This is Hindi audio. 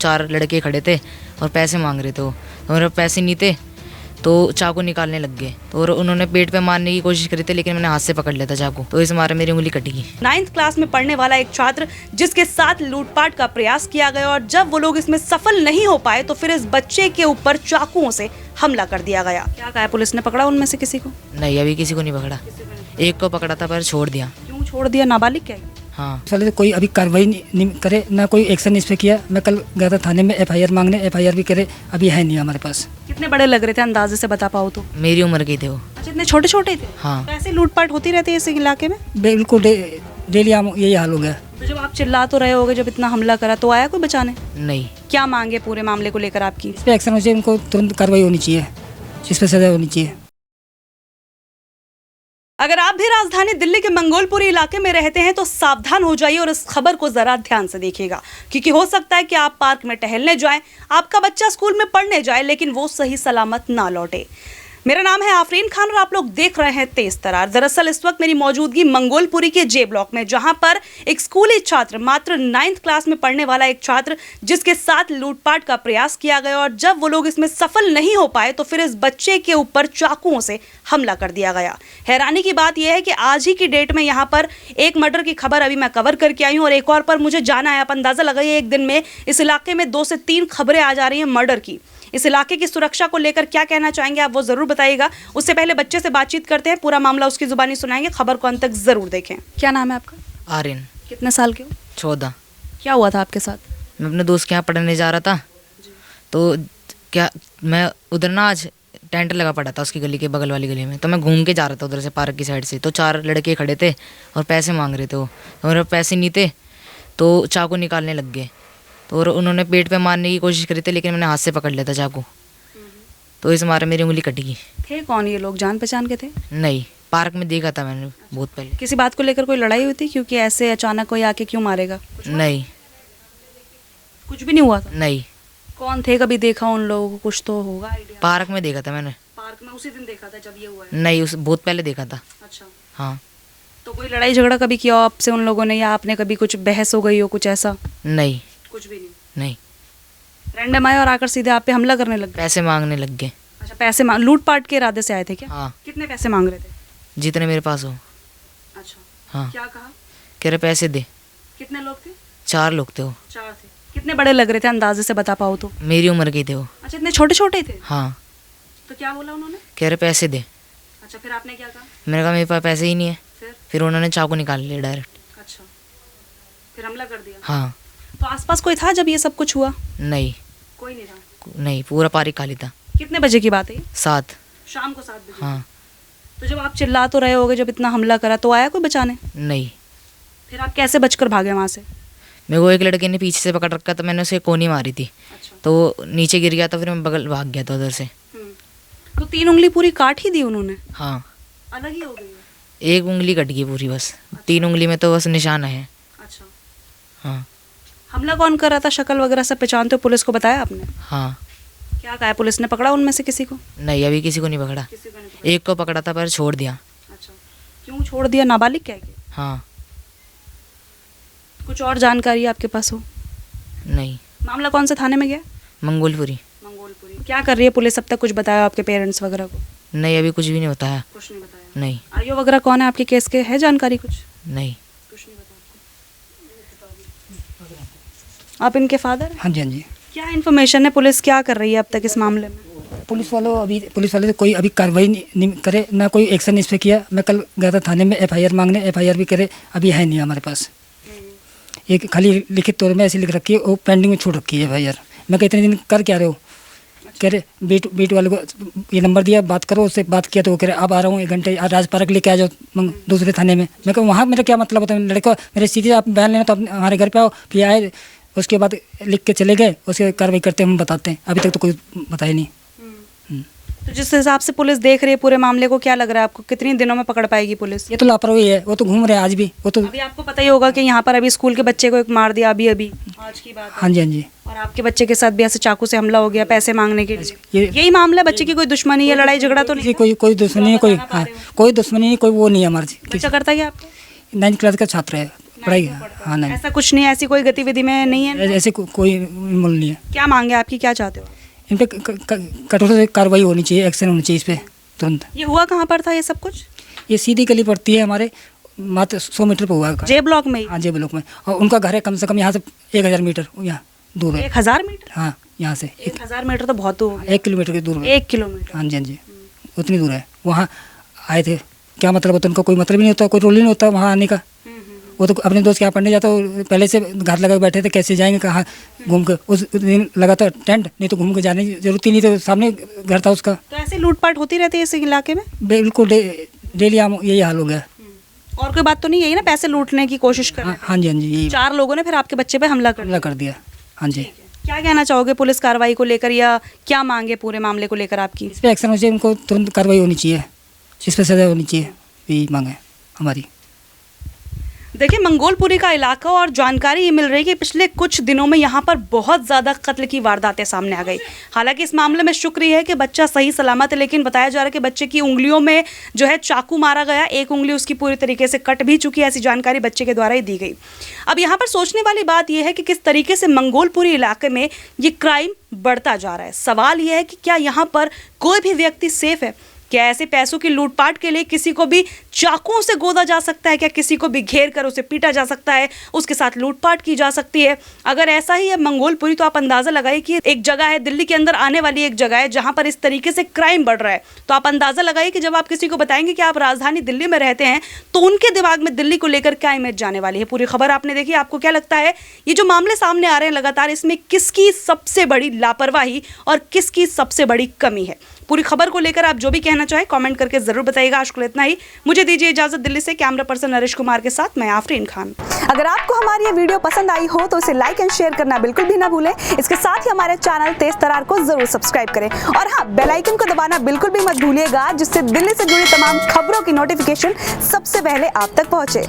4 लड़के खड़े थे और पैसे मांग रहे थे वो, तो मेरे पैसे नहीं थे तो चाकू निकालने लग गए और उन्होंने पेट पे मारने की कोशिश करी थी, लेकिन मैंने हाथ से पकड़ लिया था चाकू, तो इस मारे मेरी उंगली कट गई। 9th क्लास में पढ़ने वाला एक छात्र जिसके साथ लूटपाट का प्रयास किया गया और जब वो लोग इसमें सफल नहीं हो पाए तो फिर इस बच्चे के ऊपर चाकुओं से हमला कर दिया गया। क्या कहा, पुलिस ने पकड़ा उनमें से किसी को? नहीं, अभी किसी को नहीं पकड़ा। एक को पकड़ा था पर छोड़ दिया। क्यों छोड़ दिया? नाबालिग क्या है? हाँ, साले कोई अभी कार्रवाई नहीं करे, ना कोई एक्शन इस पे किया। मैं कल गया था थाने में एफआईआर मांगने, एफआईआर भी करे, अभी है नहीं हमारे पास। कितने बड़े लग रहे थे अंदाजे से बता पाओ तो? मेरी उम्र के थे वो। अच्छा, इतने छोटे छोटे थे? हाँ। तो ऐसे लूटपाट होती रहती है इस इलाके में? बिल्कुल डेली यही हाल हो गया। तो जब आप चिल्ला तो रहे होगे, जब इतना हमला करा तो आया कोई बचाने? नहीं। क्या मांगे पूरे मामले को लेकर आपकी? इस पे एक्शन होना चाहिए, उनको तुरंत कार्रवाई होनी चाहिए, इस पर सजा होनी चाहिए। अगर आप भी राजधानी दिल्ली के मंगोलपुरी इलाके में रहते हैं तो सावधान हो जाइए और इस खबर को जरा ध्यान से देखिएगा, क्योंकि हो सकता है कि आप पार्क में टहलने जाएं, आपका बच्चा स्कूल में पढ़ने जाए, लेकिन वो सही सलामत ना लौटे। मेरा नाम है आफरीन खान और आप लोग देख रहे हैं तेज तरार। दरअसल इस वक्त मेरी मौजूदगी मंगोलपुरी के जे ब्लॉक में, जहां पर एक स्कूली छात्र, मात्र 9th क्लास में पढ़ने वाला एक छात्र जिसके साथ लूटपाट का प्रयास किया गया और जब वो लोग इसमें सफल नहीं हो पाए तो फिर इस बच्चे के ऊपर चाकुओं से हमला कर दिया गया। हैरानी की बात यह है कि आज ही की डेट में यहाँ पर एक मर्डर की खबर अभी मैं कवर करके आई हूँ और एक और पर मुझे जाना है। आप अंदाजा लगाइए, एक दिन में इस इलाके में 2 से 3 खबरें आ जा रही हैं मर्डर की। इस इलाके की सुरक्षा को लेकर क्या कहना चाहेंगे आप, वो जरूर बताइएगा। उससे पहले बच्चे से बातचीत करते हैं, पूरा मामला उसकी जुबानी सुनाएंगे। खबर को अंत तक जरूर देखें। क्या नाम है आपका? आर्यन। कितने साल के हो? 14। क्या हुआ था आपके साथ? मैं अपने दोस्त के यहाँ पढ़ने जा रहा था, तो क्या मैं उधर ना आज टेंट लगा पड़ा था उसकी गली के बगल वाली गली में, तो मैं घूम के जा रहा था उधर से पार्क की साइड से, तो 4 लड़के खड़े थे और पैसे मांग रहे थे वो, तो मेरे पैसे नहीं थे तो चाकू निकालने लग गए, तो और उन्होंने पेट पे मारने की कोशिश करी थी, लेकिन मैंने हाथ से पकड़ लिया था चाकू, तो इस मारे मेरी उंगली कट गई। थे कौन ये लोग? जान पहचान के थे? नहीं, पार्क में देखा था मैंने बहुत पहले। किसी बात को लेकर कोई लड़ाई हुई थी? क्योंकि ऐसे अचानक कोई आके क्यों मारेगा? नहीं। कुछ भी नहीं हुआ था? नहीं। कौन थे? कभी देखा उन लोगों को? कुछ तो होगा आइडिया। पार्क में देखा था मैंने। पार्क में उसी दिन देखा था जब ये हुआ है? नहीं, उस बहुत पहले देखा था। अच्छा। हाँ। तो कोई लड़ाई झगड़ा कभी किया हो आपसे उन लोगों ने, या आपने कभी कुछ बहस हो गई हो, कुछ ऐसा? नहीं। कुछ भी नहीं। नहीं। रैंडम आए और आकर सीधे आप पे हमला करने लग गए? पैसे मांगने लग गए। अच्छा, पैसे मांग, लूटपाट के इरादे से आए थे क्या? हाँ। कितने पैसे मांग रहे थे? जितने मेरे पास हो। अच्छा। हाँ। क्या कहा? कह रहे पैसे दे। कितने लोग थे? 4 लोग थे वो। 4 थे। कितने बड़े लग रहे थे अंदाजे से बता पाओ तो? मेरी उम्र के थे वो। अच्छा, इतने छोटे छोटे थे? हाँ। तो क्या बोला उन्होंने? कह रहे पैसे दे। अच्छा, फिर आपने क्या कहा? मैंने कहा मेरे पास पैसे ही नहीं है। फिर उन्होंने चाकू निकाल लिया डायरेक्ट। अच्छा, फिर हमला कर दिया? हाँ। तो आसपास कोई था जब ये सब कुछ हुआ? नहीं। कोई नहीं था? नहीं, पूरा पार्क खाली था। कितने बजे की बात है ये? 7। शाम को 7 बजे? हाँ। तो जब आप चिल्ला तो रहे होगे, जब इतना हमला करा तो आया कोई बचाने? नहीं। फिर आप कैसे बचकर भागे वहाँ से? मेरे को एक लड़के ने पीछे से पकड़ रखा था, मैंने उसे कोनी मारी थी, अच्छा। तो वो नीचे गिर गया, तो फिर मैं बगल भाग गया था उधर से। तो 3 उंगली पूरी काट ही दी उन्होंने? हाँ। अलग ही हो गई है? एक उंगली कट गई पूरी बस। 3 उंगली में तो बस निशान है। अच्छा। हाँ। हमला कौन कर रहा था? शक्ल वगैरह सब पहचानते हो? पुलिस को बताया आपने? हाँ। क्या कहा, पुलिस ने पकड़ा उनमें से किसी को? नहीं, अभी किसी को नहीं पकड़ा। किसी को नहीं पकड़ा। एक को पकड़ा था पर छोड़ दिया। अच्छा, क्यों छोड़ दिया? नाबालिग क्या है? हाँ। कुछ और जानकारी आपके पास हो? नहीं। मामला कौन से थाने में गया? मंगोलपुरी। मंगोलपुरी। क्या कर रही है पुलिस? अब तक कुछ बताया आपके पेरेंट्स वगैरह को? नहीं, अभी कुछ भी नहीं होता है। कुछ नहीं बताया? नहीं। आईओ वगैरह कौन है आपके केस के? है जानकारी कुछ? नहीं। कुछ नहीं बताया। आप इनके फादर हैं? हाँ जी, हाँ जी। क्या इन्फॉर्मेशन है? पुलिस क्या कर रही है अब तक इस मामले में? पुलिस वाले से कोई अभी कार्रवाई नहीं करे, ना कोई एक्शन इस पे किया। मैं कल गया था थाने में एफआईआर मांगने, एफआईआर भी करे, अभी है नहीं हमारे पास। एक खाली लिखित तौर में ऐसी लिख रखी है, वो पेंडिंग में छूट रखी है एफआईआर। मैं कहा इतने दिन कर क्या रहे हो? कह रहे बीट वाले को ये नंबर दिया, बात करो, उससे बात किया तो वो कह रहे अब आ रहा हूँ 1 घंटे, राज पार्क लेके आ जाओ दूसरे थाने में। मैं कहा वहाँ मेरा क्या मतलब होता है? लड़के मेरे सीधे आप बयान लेना तो हमारे घर पे आओ, फिर आए, उसके बाद लिख के चले गए, उसके कार्रवाई करते हम बताते हैं। अभी तक तो कोई बताया नहीं। तो जिस हिसाब से पुलिस देख रही है पूरे मामले को, क्या लग रहा है आपको कितनी दिनों में पकड़ पाएगी पुलिस? ये तो लापरवाही है, वो तो घूम रहे हैं आज भी। वो तो अभी आपको पता ही होगा कि यहाँ पर अभी स्कूल के बच्चे को एक मार दिया, अभी आज की बात है। हाँ जी, हाँ जी। और आपके बच्चे के साथ भी ऐसे चाकू से हमला हो गया पैसे मांगने के लिए। ये यही मामला है? बच्चे की कोई दुश्मनी या लड़ाई झगड़ा तो नहीं? कोई दुश्मनी नहीं, कोई दुश्मनी नहीं, कोई वो नहीं है हमारे। बच्चा करता क्या आपका? 9th क्लास का छात्र है, पढ़ाई। हाँ नहीं, ऐसा कुछ नहीं है, ऐसी कोई गतिविधि में नहीं है? ऐसे कोई मूल नहीं है। क्या मांगे आपकी, क्या चाहते हो? इन पे कठोर से कार्रवाई होनी चाहिए, एक्शन होनी चाहिए इस पे तुरंत। ये हुआ कहाँ पर था ये सब कुछ? ये सीधी गली पड़ती है हमारे मात्र 100 मीटर पर हुआ है। जे ब्लॉक में ही? हाँ, जे ब्लॉक में। और उनका घर है कम से कम यहाँ से 1000 मीटर यहाँ दूर है। 1000 मीटर? हाँ, यहाँ से 1000 मीटर तो बहुत दूर हो गया। 1 किलोमीटर की दूर है। 1 किलोमीटर? हाँ जी, हाँ जी, उतनी दूर है। वहाँ आए थे, क्या मतलब होता है, उनका कोई मतलब ही नहीं होता, कोई रोल ही नहीं होता वहाँ आने का। वो तो अपने दोस्त के यहाँ पढ़ने जाता, पहले से घर लगा बैठे थे, कैसे जाएंगे, कहाँ घूम कर। उस दिन लगा था टेंट, नहीं तो घूम के जाने की जरूरत ही नहीं, तो सामने घर था उसका। तो ऐसे लूटपाट होती रहती है इस इलाके में? बिल्कुल डेली यही हाल हो गया। और कोई बात तो नहीं, यही ना पैसे लूटने की कोशिश कर रहे हाँ, हाँ जी, हाँ जी, यही 4 लोगों ने फिर आपके बच्चे पे हमला कर दिया। हाँ जी। क्या कहना चाहोगे पुलिस कार्रवाई को लेकर, या क्या मांगे पूरे मामले को लेकर आपकी? इस पर एक्शन होना चाहिए, उनको तुरंत कार्रवाई होनी चाहिए, इस पर सजा होनी चाहिए, यही मांग है हमारी। देखिए, मंगोलपुरी का इलाका, और जानकारी ये मिल रही है कि पिछले कुछ दिनों में यहाँ पर बहुत ज़्यादा कत्ल की वारदातें सामने आ गई। हालांकि इस मामले में शुक्र है कि बच्चा सही सलामत है, लेकिन बताया जा रहा है कि बच्चे की उंगलियों में जो है चाकू मारा गया, एक उंगली उसकी पूरी तरीके से कट भी चुकी है, ऐसी जानकारी बच्चे के द्वारा ही दी गई। अब यहाँ पर सोचने वाली बात यह है कि किस तरीके से मंगोलपुरी इलाके में ये क्राइम बढ़ता जा रहा है। सवाल यह है कि क्या यहाँ पर कोई भी व्यक्ति सेफ है? क्या ऐसे पैसों की लूटपाट के लिए किसी को भी चाकुओं से गोदा जा सकता है? क्या किसी को भी घेर कर उसे पीटा जा सकता है, उसके साथ लूटपाट की जा सकती है? अगर ऐसा ही है मंगोलपुरी, तो आप अंदाज़ा लगाइए कि एक जगह है, दिल्ली के अंदर आने वाली एक जगह है जहां पर इस तरीके से क्राइम बढ़ रहा है। तो आप अंदाज़ा लगाइए कि जब आप किसी को बताएंगे कि आप राजधानी दिल्ली में रहते हैं, तो उनके दिमाग में दिल्ली को लेकर क्या इमेज जाने वाली है। पूरी खबर आपने देखी, आपको क्या लगता है ये जो मामले सामने आ रहे हैं लगातार, इसमें किसकी सबसे बड़ी लापरवाही और किसकी सबसे बड़ी कमी है? पूरी खबर को लेकर आप जो भी कहना चाहें कमेंट करके जरूर बताइएगा। आज के लिए इतना ही, मुझे दीजिए इजाजत। दिल्ली से कैमरा पर्सन नरेश कुमार के साथ मैं आफरीन खान। अगर आपको हमारी ये वीडियो पसंद आई हो तो इसे लाइक एंड शेयर करना बिल्कुल भी ना भूलें। इसके साथ ही हमारे चैनल तेज तरार को जरूर सब्सक्राइब करें, और हाँ, बेल आइकन को दबाना बिल्कुल भी मत भूलिएगा, जिससे दिल्ली से जुड़ी तमाम खबरों की नोटिफिकेशन सबसे पहले आप तक पहुंचे।